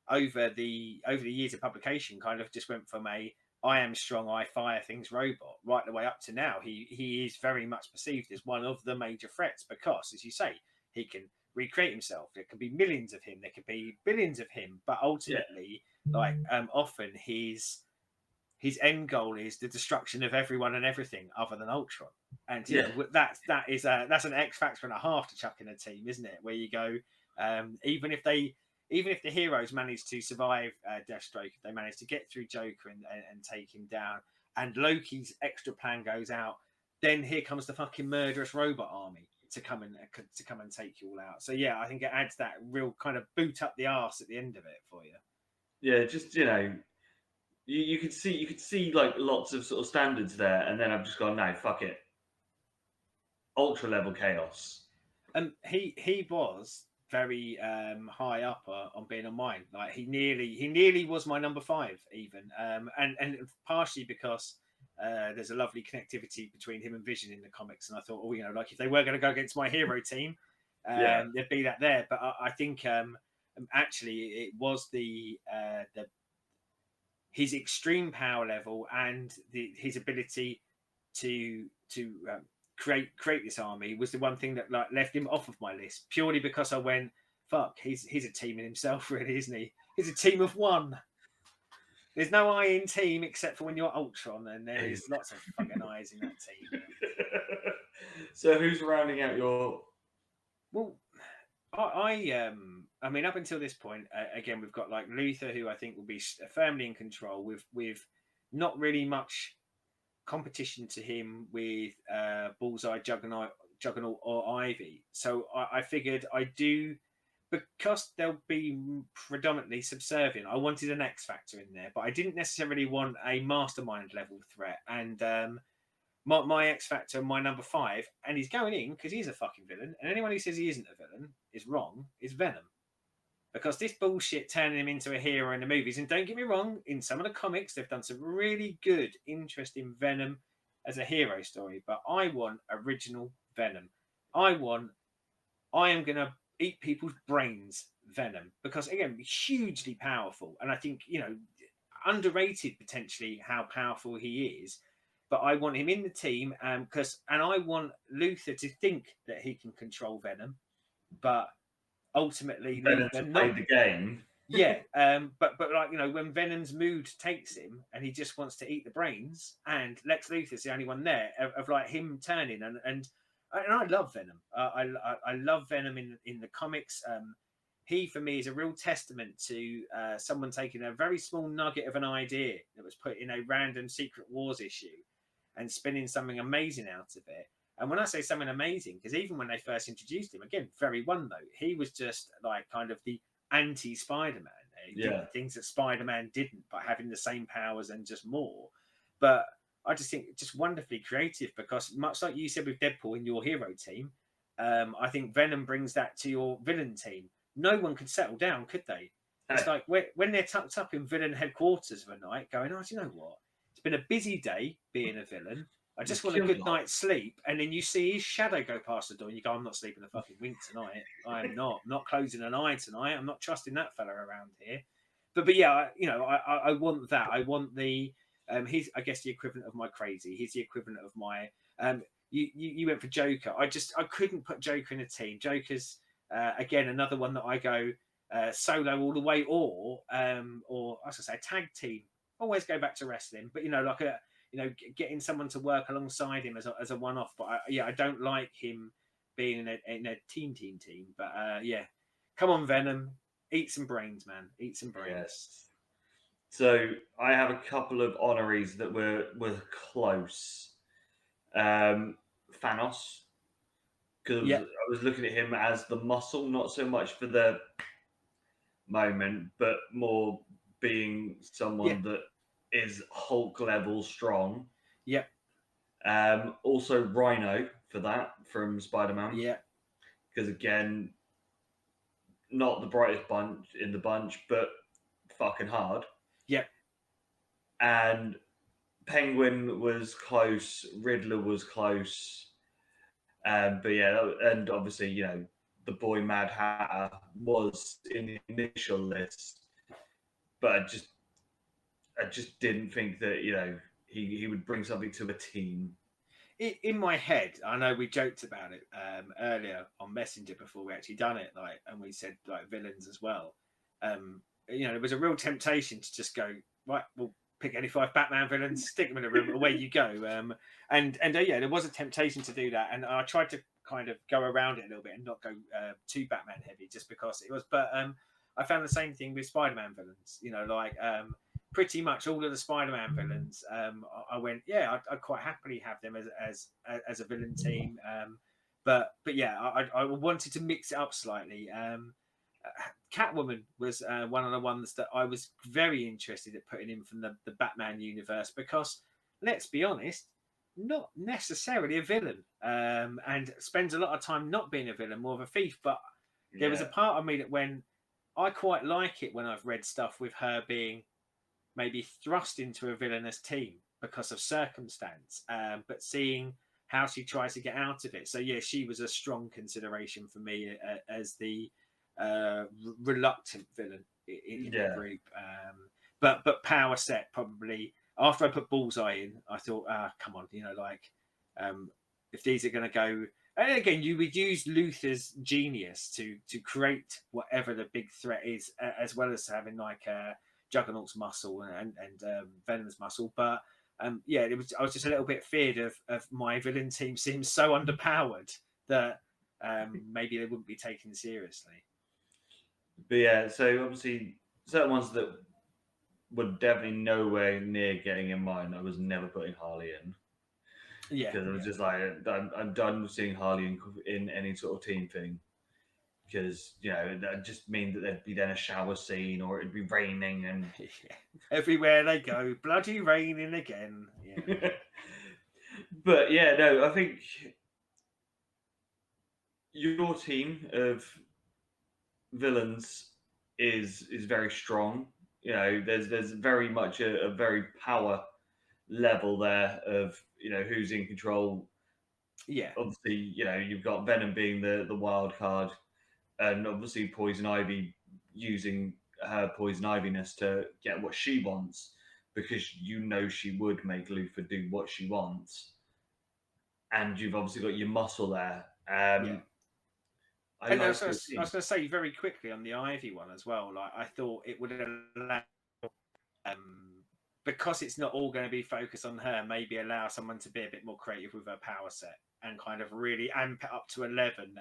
over the years of publication kind of just went from a I am strong, I fire things robot right the way up to now. He is very much perceived as one of the major threats because, as you say, he can recreate himself. There can be millions of him. There could be billions of him. But ultimately, like often his end goal is the destruction of everyone and everything other than Ultron. And you know that's an X factor and a half to chuck in a team, isn't it? Where you go, even if the heroes manage to survive Deathstroke, if they manage to get through Joker and take him down, and Loki's extra plan goes out, then here comes the fucking murderous robot army to come and take you all out. So yeah, I think it adds that real kind of boot up the arse at the end of it for you. Yeah, just you know, you could see like lots of sort of standards there, and then I've just gone, no, fuck it, ultra level chaos. He was very high up on being on mine. Like he nearly was my number 5 even, and partially because there's a lovely connectivity between him and Vision in the comics, and I thought, oh, you know, like if they were going to go against my hero team, there'd be that there. But I think actually it was his extreme power level and his ability to create this army was the one thing that like left him off of my list purely because I went, fuck, he's a team in himself, really, isn't he? He's a team of one. There's no I in team except for when you're Ultron, and there is lots of fucking I's in that team. So who's rounding out your? Well, I mean, up until this point, again, we've got like LUTHOR, who I think will be firmly in control with not really much competition to him with Bullseye, Juggernaut, or Ivy. So I figured I do, because they'll be predominantly subservient. I wanted an X factor in there, but I didn't necessarily want a mastermind level threat. And my X factor, my number 5, and he's going in because he's a fucking villain. And anyone who says he isn't a villain is wrong. Is Venom. Because this bullshit turning him into a hero in the movies, and don't get me wrong, in some of the comics, they've done some really good, interesting Venom as a hero story, but I want original Venom. I am going to eat people's brains Venom, because, again, hugely powerful. And I think, you know, underrated potentially how powerful he is. But I want him in the team and I want Luthor to think that he can control Venom, but ultimately Better Luthor to play not. the game. Yeah, but like, you know, when Venom's mood takes him and he just wants to eat the brains, and Lex Luthor's the only one there of like him turning and I love Venom. I love Venom in the comics. He for me is a real testament to someone taking a very small nugget of an idea that was put in a random Secret Wars issue and spinning something amazing out of it. And when I say something amazing, because even when they first introduced him, again, very one note, he was just like kind of the anti-Spider-Man. He did the things that Spider-Man didn't, but having the same powers and just more. But I just think just wonderfully creative, because much like you said with Deadpool in your hero team, I think Venom brings that to your villain team. No one could settle down, could they? It's like when they're tucked up in villain headquarters of a night going, oh, do you know what? It's been a busy day being a villain. I just want a good night's sleep. And then you see his shadow go past the door and you go, I'm not sleeping a fucking wink tonight. I am not. I'm not closing an eye tonight. I'm not trusting that fella around here. But yeah, you know, I want that. I want the, he's, I guess, the equivalent of my crazy. He's the equivalent of my, you went for Joker. I couldn't put Joker in a team. Joker's, again, another one that I go solo all the way, or I was gonna say tag team. Always go back to wrestling, but you know, like getting someone to work alongside him as a one-off. But I don't like him being in a team. But yeah, come on, Venom, eat some brains, man, eat some brains. Yes. So I have a couple of honorees that were close. Thanos, because I was looking at him as the muscle, not so much for the moment, but more being someone that is Hulk level strong. Yep. Also Rhino for that from Spider-Man. Yeah. Because again, not the brightest bunch in the bunch, but fucking hard. Yep. And Penguin was close, Riddler was close. But yeah, and obviously, you know, the boy Mad Hatter was in the initial list, but I just didn't think that, you know, he would bring something to a team. In my head, I know we joked about it earlier on Messenger before we actually done it, like, and we said like villains as well. You know, there was a real temptation to just go, right, we'll pick any 5 Batman villains, stick them in a room, away you go. And yeah, there was a temptation to do that, and I tried to kind of go around it a little bit and not go too Batman heavy, just because it was. But I found the same thing with Spider-Man villains. You know, like pretty much all of the Spider-Man villains, I went, yeah, I'd quite happily have them as a villain team. But yeah, I wanted to mix it up slightly. Catwoman was one of the ones that I was very interested at putting in from the Batman universe, because let's be honest, not necessarily a villain, and spends a lot of time not being a villain, more of a thief. But there was a part of me that when I quite like it when I've read stuff with her being maybe thrust into a villainous team because of circumstance, but seeing how she tries to get out of it. So yeah, she was a strong consideration for me as the reluctant villain in the group. But power set, probably after I put Bullseye in, I thought, come on, you know, like if these are going to go. And again, you would use Luthor's genius to create whatever the big threat is, as well as having like Juggernaut's muscle and Venom's muscle. But yeah, I was just a little bit feared of my villain team seems so underpowered that maybe they wouldn't be taken seriously. But yeah, so obviously certain ones that were definitely nowhere near getting in mine, I was never putting Harley in. Yeah, because it was just like I'm done with seeing Harley in any sort of team thing. Because you know that just mean that there'd be then a shower scene or it'd be raining and everywhere they go, bloody raining again. Yeah. But yeah, no, I think your team of villains is very strong. You know, there's very much a very power level there of, you know, who's in control. Yeah. Obviously, you know, you've got Venom being the wild card, and obviously Poison Ivy using her poison iviness to get what she wants, because you know she would make Luther do what she wants, and you've obviously got your muscle there. Yeah. I And like I your was team. going to say very quickly on the Ivy one as well. Like I thought it would allow, because it's not all going to be focused on her. Maybe allow someone to be a bit more creative with her power set and kind of really amp it up to 11.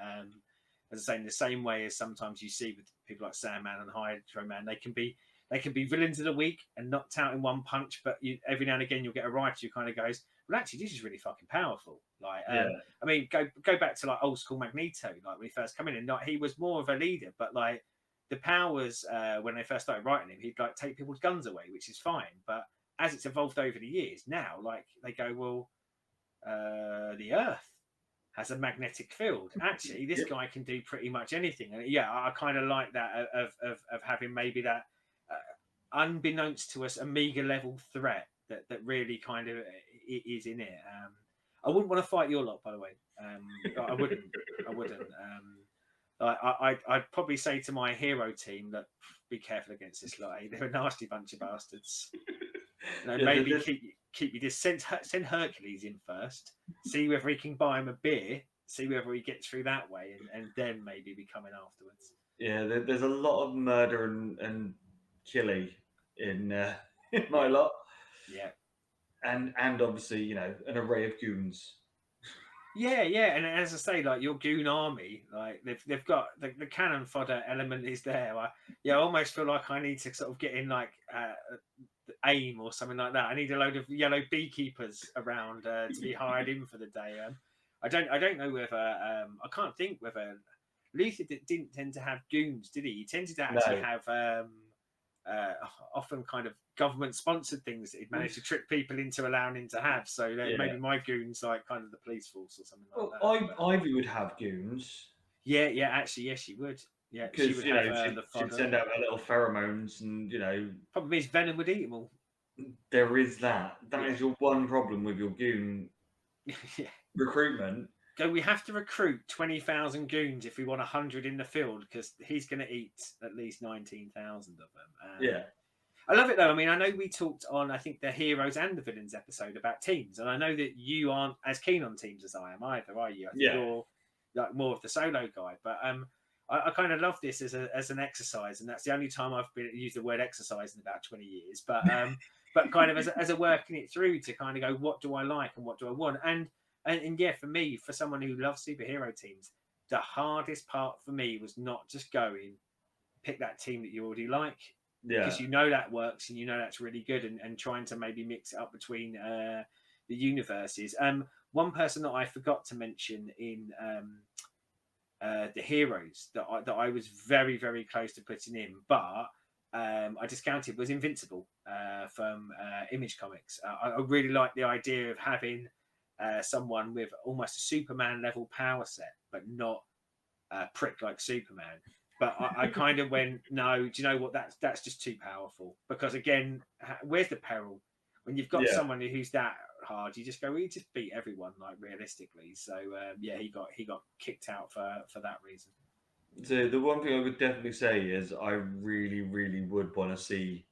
As I say, in the same way as sometimes you see with people like Sandman and Hydro Man, they can be villains of the week and knocked out in one punch. But every now and again you'll get a writer who kind of goes, well, actually, this is really fucking powerful. Like, Yeah. I mean, go back to like old school Magneto, like when he first came in, and like he was more of a leader, but like the powers when they first started writing him, he'd like take people's guns away, which is fine. But as it's evolved over the years, now like they go, well, the Earth has a magnetic field. Actually, this Yep. guy can do pretty much anything, and yeah, I kind of like that of having maybe that unbeknownst to us, Amiga level threat that really kind of is in it. I wouldn't want to fight your lot, by the way. I wouldn't. I wouldn't. I'd probably say to my hero team that be careful against this lot. Eh? They're a nasty bunch of bastards. You know, Yeah, maybe keep you just send Hercules in first, see whether he can buy him a beer, see whether he gets through that way, and then maybe be coming afterwards. yeah. There's a lot of murder and killing in in my Yeah, lot, yeah. and obviously an array of goons. Yeah, yeah, and as I say, like your goon army, like they've got the cannon fodder element is there. I almost feel like I need to sort of get in like AIM or something like that. I need a load of yellow beekeepers around to be hired in for the day. I don't know whether I can't think whether Luther didn't tend to have goons, did he? He tended to actually No. have often kind of government sponsored things that he'd managed to trick people into allowing him to have. So Yeah. maybe my goons like kind of the police force or something like Well, that. But, Ivy would have goons yeah, yeah, actually, yes, she would. Yeah, she because would have the she'd fodder. send out her little pheromones, and Problem is, Venom would eat them all. there is that. That Yeah, is your one problem with your goon yeah. recruitment. Go. We have to recruit 20,000 goons if we want 100 in the field because he's going to eat at least 19,000 of them. Yeah. I love it though. I mean, I know we talked on, I think, the heroes and the villains episode about teams, and I know that you aren't as keen on teams as I am either, are you? I think Yeah. you're like more of the solo guy. But I kind of love this as an exercise, and that's the only time I've been used the word exercise in about 20 years. But kind of as a working it through to kind of go, what do I like and what do I want? And yeah, for me, for someone who loves superhero teams, the hardest part for me was not just going pick that team that you already like because you know that works and you know that's really good, and trying to maybe mix it up between the universes. One person that I forgot to mention in the heroes that I was very, very close to putting in, but I discounted was Invincible from Image Comics. I really like the idea of having someone with almost a Superman level power set, but not prick like Superman. But I kind of went, no, do you know what? That's just too powerful. Because again, where's the peril? When you've got someone who's that hard, you just go, we just beat everyone, like realistically. So yeah, he got kicked out for that reason. So the one thing I would definitely say is I really, really would want to see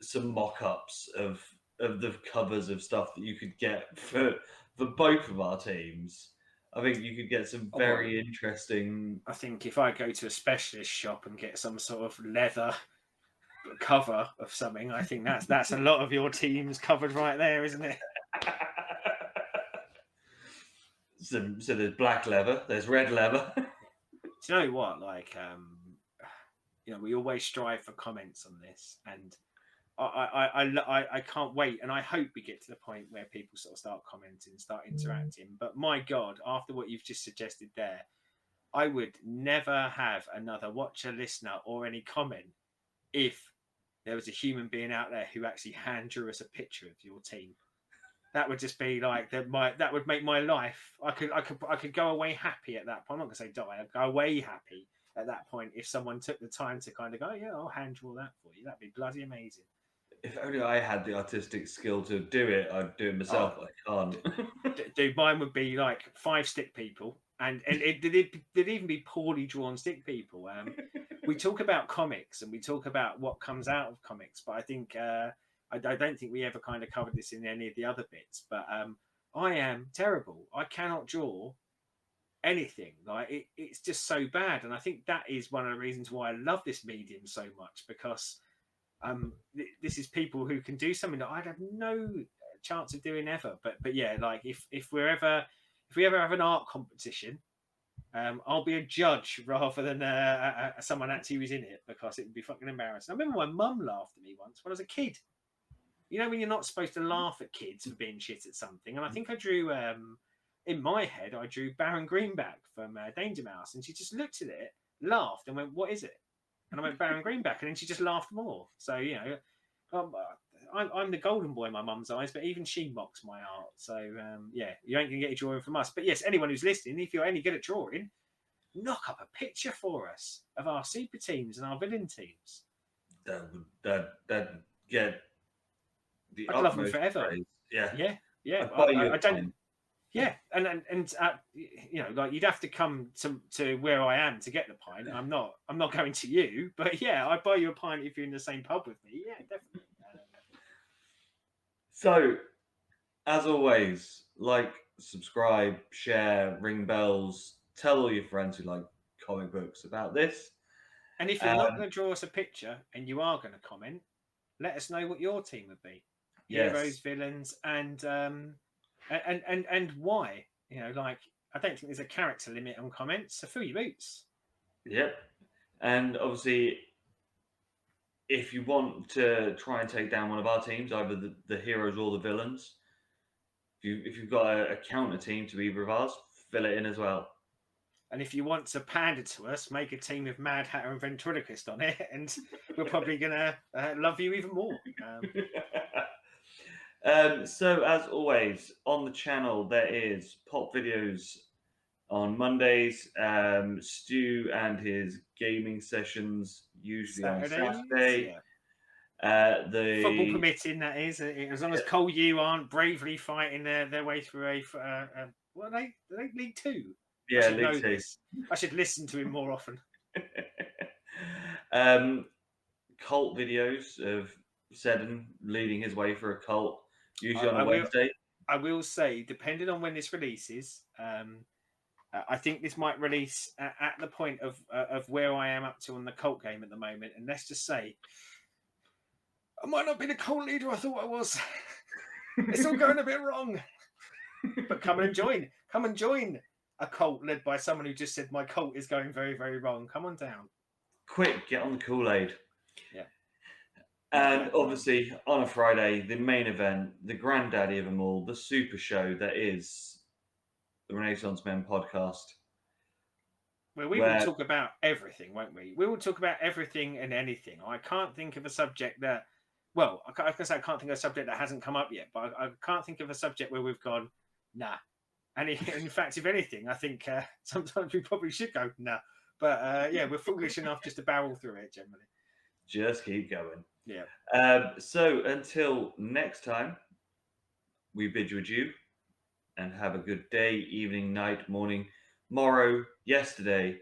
some mock-ups of the covers of stuff that you could get for both of our teams. I think you could get some very interesting. I think if I go to a specialist shop and get some sort of leather cover of something, I think that's a lot of your teams covered right there, isn't it? So there's black leather, there's red leather. Do you know what? Like, we always strive for comments on this, and I can't wait, and I hope we get to the point where people sort of start commenting, start interacting. But my God, after what you've just suggested there, I would never have another watcher, listener, or any comment if there was a human being out there who actually hand drew us a picture of your team. That would just be like that would make my life. I could go away happy at that point. I'm not gonna say die. I'd go away happy at that point if someone took the time to kind of go, yeah, I'll hand draw that for you. That'd be bloody amazing. If only I had the artistic skill to do it, I'd do it myself. I can't. Dude, mine would be like 5 stick people, and they'd even be poorly drawn stick people. we talk about comics and we talk about what comes out of comics, but I think I don't think we ever kind of covered this in any of the other bits. But I am terrible. I cannot draw anything. Like it's just so bad, and I think that is one of the reasons why I love this medium so much, because this is people who can do something that I'd have no chance of doing ever. But yeah, like if we ever have an art competition, I'll be a judge rather than someone actually who's in it, because it would be fucking embarrassing. I remember my mum laughed at me once when I was a kid. You know, when you're not supposed to laugh at kids for being shit at something. And I think I drew, in my head, I drew Baron Greenback from Danger Mouse. And she just looked at it, laughed, and went, "What is it?" And I went, "Baron Greenback." And then she just laughed more. So, you know, I'm the golden boy in my mum's eyes, but even she mocks my art. So, yeah, you ain't going to get a drawing from us. But yes, anyone who's listening, if you're any good at drawing, knock up a picture for us of our super teams and our villain teams. That get the I'd love them utmost forever. praise. Yeah. Yeah. I don't. Yeah, and you know, like you'd have to come to where I am to get the pint. I'm not going to you, but yeah, I'd buy you a pint if you're in the same pub with me. Yeah, definitely. So, as always, like, subscribe, share, ring bells, tell all your friends who like comic books about this. And if you're not going to draw us a picture and you are going to comment, let us know what your team would be. Yes. Heroes, villains, and why. You know, like, I don't think there's a character limit on comments, so fill your boots. Yep. And obviously, if you want to try and take down one of our teams, either the heroes or the villains, if you've got a counter team to either of ours, fill it in as well. And if you want to pander to us, make a team with Mad Hatter and Ventriloquist on it, and we're probably going to love you even more. So, as always, on the channel, there is pop videos on Mondays, Stu and his gaming sessions, usually Saturdays, on Saturday. Yeah. The football permitting, that is, as long as Cole U aren't bravely fighting their way through what are they League Two? Yeah, League Two. I should listen to him more often. Cult videos of Seddon leading his way for a cult, usually on a Wednesday. I will say, depending on when this releases, I think this might release at the point of where I am up to on the cult game at the moment. And let's just say, I might not be the cult leader I thought I was. It's all going a bit wrong. But come and join a cult led by someone who just said my cult is going very, very wrong. Come on down. Quick, get on the Kool-Aid. Yeah. And obviously, on a Friday, the main event, the granddaddy of them all, the super show that is the Renaissance Men podcast. Well, we will talk about everything, won't we? We will talk about everything and anything. I can't think of a subject that, well, I can't think of a subject that hasn't come up yet, but I can't think of a subject where we've gone, nah. And in fact, if anything, I think sometimes we probably should go, nah. But yeah, we're foolish enough just to barrel through it generally. Just keep going. Yeah. So until next time, we bid you adieu and have a good day, evening, night, morning, morrow, yesterday,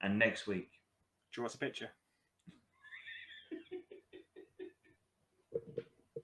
and next week. Draw us a picture.